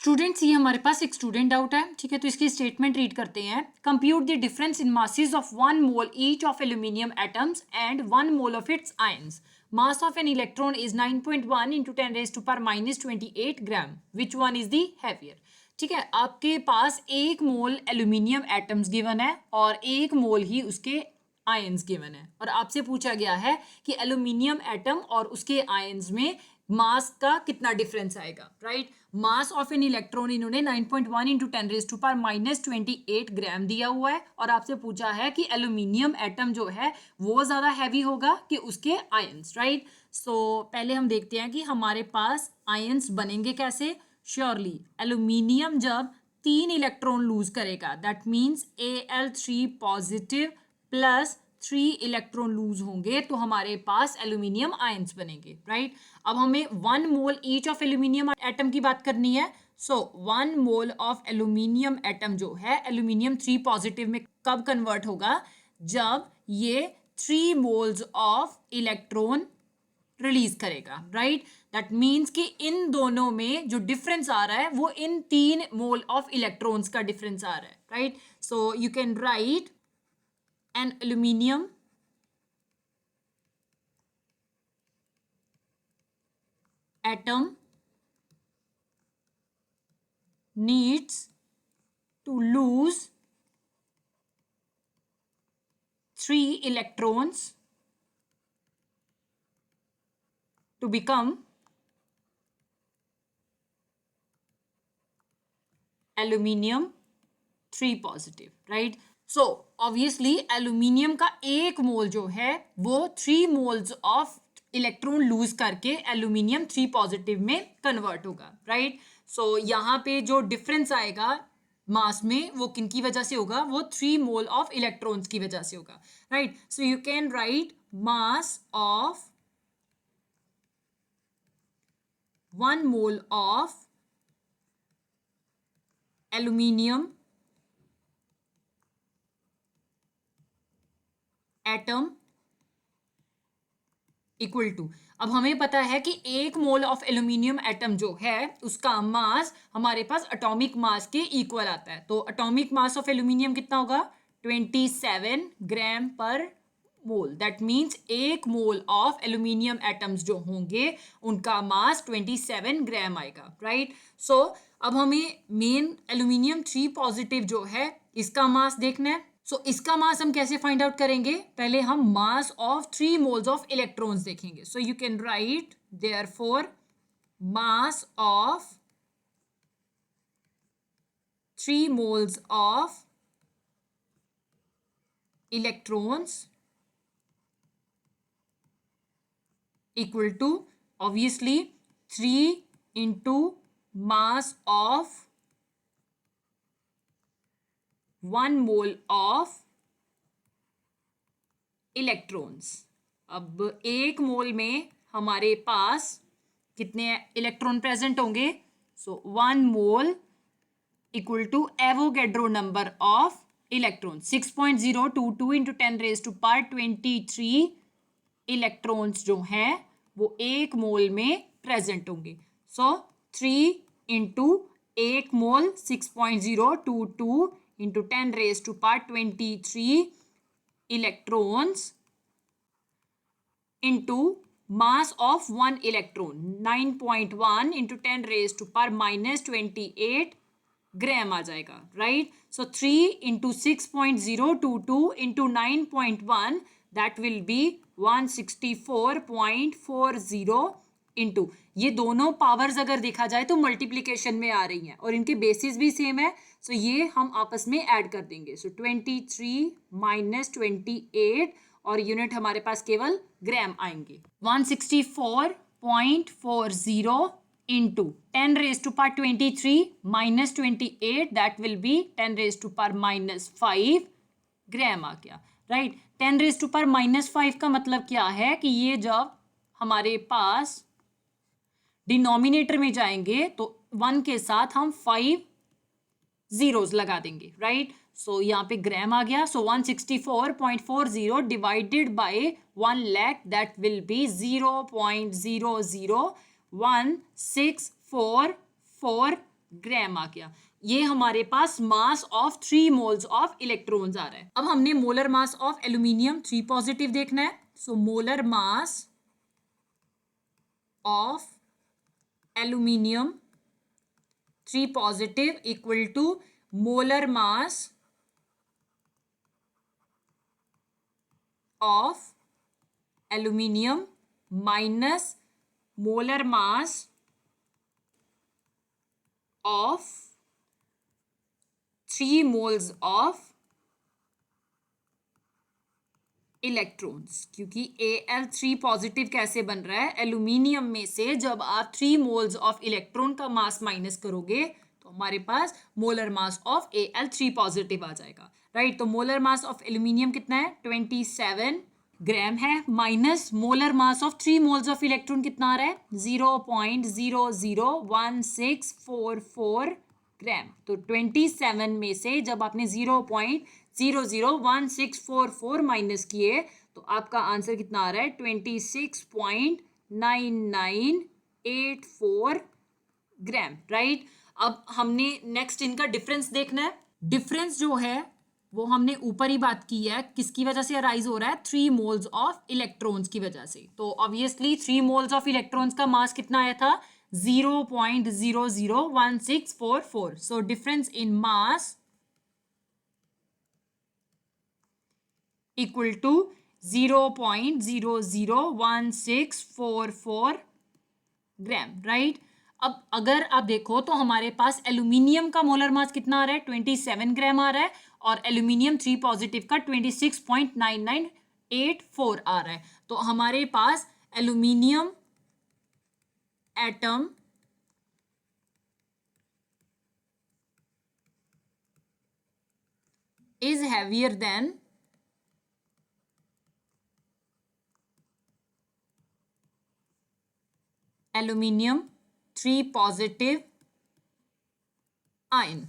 Students, ये हमारे पास एक स्टूडेंट आउट है, ठीक है। तो इसकी स्टेटमेंट रीड करते हैं। Compute the difference in masses of 1 mole each of aluminium atoms and 1 mole of its ions. Mass of an electron is 9.1 into 10⁻⁻28 gram. Which one is the heavier? ठीक है, आपके पास 1 मोल एल्यूमिनियम एटम्स गिवन है और 1 मोल ही उसके ions given है, और आपसे पूछा गया है कि एल्यूमिनियम एटम और उसके आयंस में मास का कितना डिफरेंस आएगा, right. Mass of an electron इन्होंने 9.1 इंटू 10⁻⁻28 ग्राम दिया हुआ है, और आपसे पूछा है कि एल्यूमिनियम एटम जो है वो ज़्यादा हैवी होगा कि उसके आयंस, राइट। सो पहले हम देखते हैं कि हमारे पास आयंस बनेंगे कैसे। श्योरली एल्यूमिनियम जब 3 इलेक्ट्रॉन लूज करेगा, that means Al3 positive plus 3 electron lose होंगे, तो हमारे पास एल्यूमिनियम आयंस बनेंगे, राइट। अब हमें 1 मोल ईच ऑफ एल्यूमिनियम एटम की बात करनी है। सो 1 मोल ऑफ एल्यूमिनियम एटम जो है एल्यूमिनियम 3 पॉजिटिव में कब कन्वर्ट होगा? जब ये 3 मोल्स ऑफ इलेक्ट्रॉन रिलीज करेगा, राइट। दैट मीन्स कि इन दोनों में जो डिफरेंस आ रहा है वो इन 3 मोल ऑफ इलेक्ट्रॉन्स का डिफरेंस आ रहा है, right. So you can right an aluminium atom needs to lose 3 electrons to become aluminium 3 positive, right? So obviously aluminium का 1 मोल जो है वो 3 मोल्स ऑफ इलेक्ट्रॉन लूज करके एल्यूमिनियम 3 पॉजिटिव में कन्वर्ट होगा, राइट। सो यहाँ पे जो डिफरेंस आएगा मास में वो किन की वजह से होगा? वो 3 मोल ऑफ इलेक्ट्रॉन्स की वजह से होगा, right. So you can write mass of 1 mole of aluminium atom equal to, अब हमें पता है कि 1 मोल ऑफ एल्यूमिनियम एटम जो है उसका मास हमारे पास एटॉमिक मास के इक्वल आता है। तो एटॉमिक मास ऑफ एल्यूमिनियम कितना होगा? 27 gram per mole. That means 1 mole of aluminium atoms जो होंगे उनका मास 27 ग्राम आएगा, राइट। सो अब हमें मेन एल्यूमिनियम 3 पॉजिटिव जो है इसका मास देखना है। सो इसका मास हम कैसे फाइंड आउट करेंगे? पहले हम mass of 3 moles of electrons देखेंगे। So you can write therefore mass of 3 moles of electrons equal to obviously 3 into mass of 1 mole of electrons. अब 1 मोल में हमारे पास कितने इलेक्ट्रॉन प्रेजेंट होंगे? So 1 mole equal to Avogadro number of electron 6.022 into 10⁻23 electrons जो हैं वो 1 mole में present होंगे। So 3 into 1 mole 6.022 into 10⁻23 electrons into mass of 1 electron 9.1 into 10⁻⁻28 ग्राम आ जाएगा, right. So 3 into 6.022 into 9.1 that will B 164.40 into, ये दोनों powers अगर देखा जाए तो मल्टीप्लीकेशन में आ रही हैं और इनके बेसिस भी सेम है। सो ये हम आपस में ऐड कर देंगे। सो 23 माइनस 28 और यूनिट हमारे पास केवल ग्राम आएंगे। 164.40 into 10⁻23 minus 28 that will B 10⁻⁻5 ग्राम आ गया, राइट। 10⁻⁻5 का मतलब क्या है कि ये जब हमारे पास डिनोमिनेटर में जाएंगे तो 1 के साथ हम 5 जीरोस लगा देंगे, राइट। सो यहाँ पे ग्राम आ गया। So 164.40 divided by 1 lakh that will be 0.0016440 gram आ गया। ये हमारे पास mass of 3 moles of electrons आ रहा है। अब हमने molar mass of aluminium 3 positive देखना है। So molar mass of aluminium 3 positive equal to molar mass of aluminium minus molar mass of 3 moles of electrons. क्योंकि Al3 पॉजिटिव कैसे बन रहा है, एल्यूमिनियम में से जब आप 3 मोल्स ऑफ इलेक्ट्रॉन का मास माइनस करोगे तो हमारे पास molar mass of Al3 positive आ जाएगा, राइट। तो मोलर मास ऑफ एल्यूमिनियम कितना है, 27 ग्राम है, minus molar mass of 3 moles of electron कितना आ रहा है, 0.001644 ग्राम। तो 27 में से जब आपने 0.001644 माइनस किए तो आपका आंसर कितना आ रहा है, 26.9984 ग्राम, राइट। अब हमने नेक्स्ट इनका डिफरेंस देखना है। डिफरेंस जो है वो हमने ऊपर ही बात की है, किसकी वजह से अराइज हो रहा है, 3 मोल्स ऑफ इलेक्ट्रॉन्स की वजह से। तो ऑब्वियसली 3 मोल्स ऑफ इलेक्ट्रॉन्स का मास कितना आया था, 0.001644। So difference in mass equal to 0.001644 gram, right. अब अगर आप देखो तो हमारे पास एल्यूमिनियम का मोलर मास कितना आ रहा है, 27 ग्राम आ रहा है, और एल्यूमिनियम 3 पॉजिटिव का 26.9984 आ रहा है। तो हमारे पास aluminium atom is heavier than aluminium 3 positive ion.